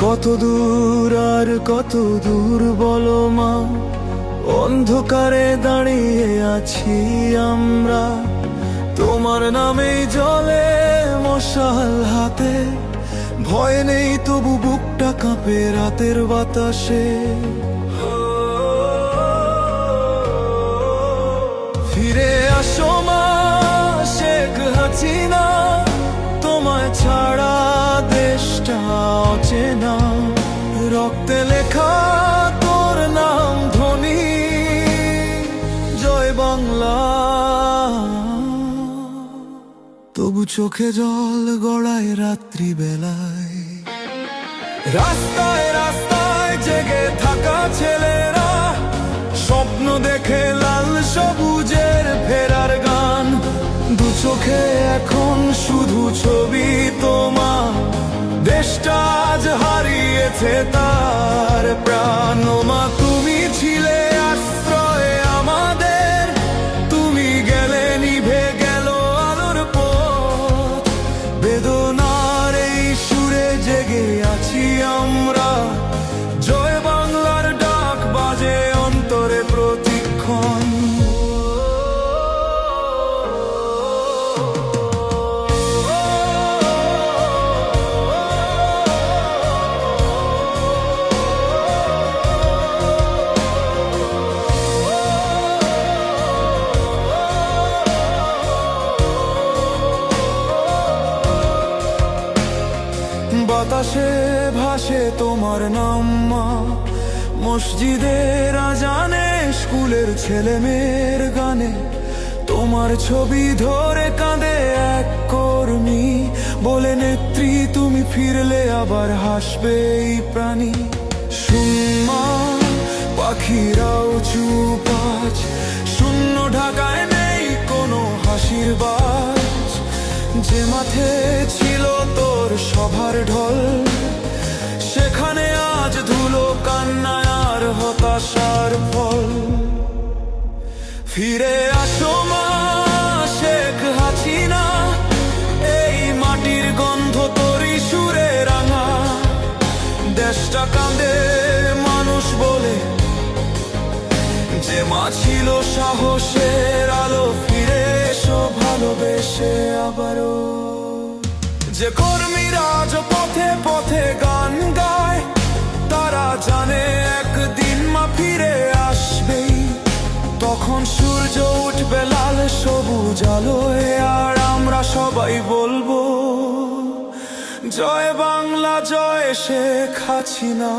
কত দূর আর কত দূর বলো মা, অন্ধকারে দাঁড়িয়ে আছি আমরা। তোমার নামেই জলে মশাল হাতে, ভয় নেই তবু বুকটা কাঁপে রাতের বাতাসে। ফিরে আসো মা শেখ হাসিনা, তোমায় ছাড়া দেশটা অচেনা। রক্তে লেখা তোর নাম ধ্বনি, জয় বাংলা। তবু চোখে জল গড়ায় রাত্রি বেলায়, রাস্তায় রাস্তায় জেগে থাকা ছেলেরা স্বপ্ন দেখে লাল সবুজের ফেরার গান। দু চোখে এখন শুধু ছবি তোমার, দেশটা আজ হারিয়েছে তার প্রাণ। মা তুমি ছিলে আশ্রয় আমাদের, তুমি গেলে নিভে গেল আলোর পথ। বেদনার এই সুরে জেগে আছি আমরা, জয় বাংলার ডাক বাজে অন্তরে প্রতিক্ষণ। বাতাসে ভাসে তোমার নাম মা, মসজিদের আজানে স্কুলের ছেলে মেয়ের গানে। তোমার ছবি ধরে কাঁদে এক কর্মী, বলে নেত্রী তুমি ফিরলে আবার হাসবে এই প্রাণী। সুম্মা পাখিরাও চুপ আজ, শূন্য ঢাকায় নেই কোনো হাসির বাজ। যে মাঠে ছিল তোর সভার ঢল, সেখানে আজ ধুলো কান্না আর হতাশার ফল। ফিরে আসো মা শেখ হাসিনা, এই মাটির গন্ধ তোরই সুরে রাঙা। দেশটা কাঁদে মানুষ বলে, যে মা ছিল সাহসের আলো। ফিরে এসো ভালোবেসে আবারও। যে কর্মীরা পথে পথে গান গায়, তারা জানে একদিন মা ফিরে আসবেই। তখন সূর্য উঠবে লাল সবুজ আলোয়, আর আমরা সবাই বলবো জয় বাংলা, জয় শেখ হাসিনা।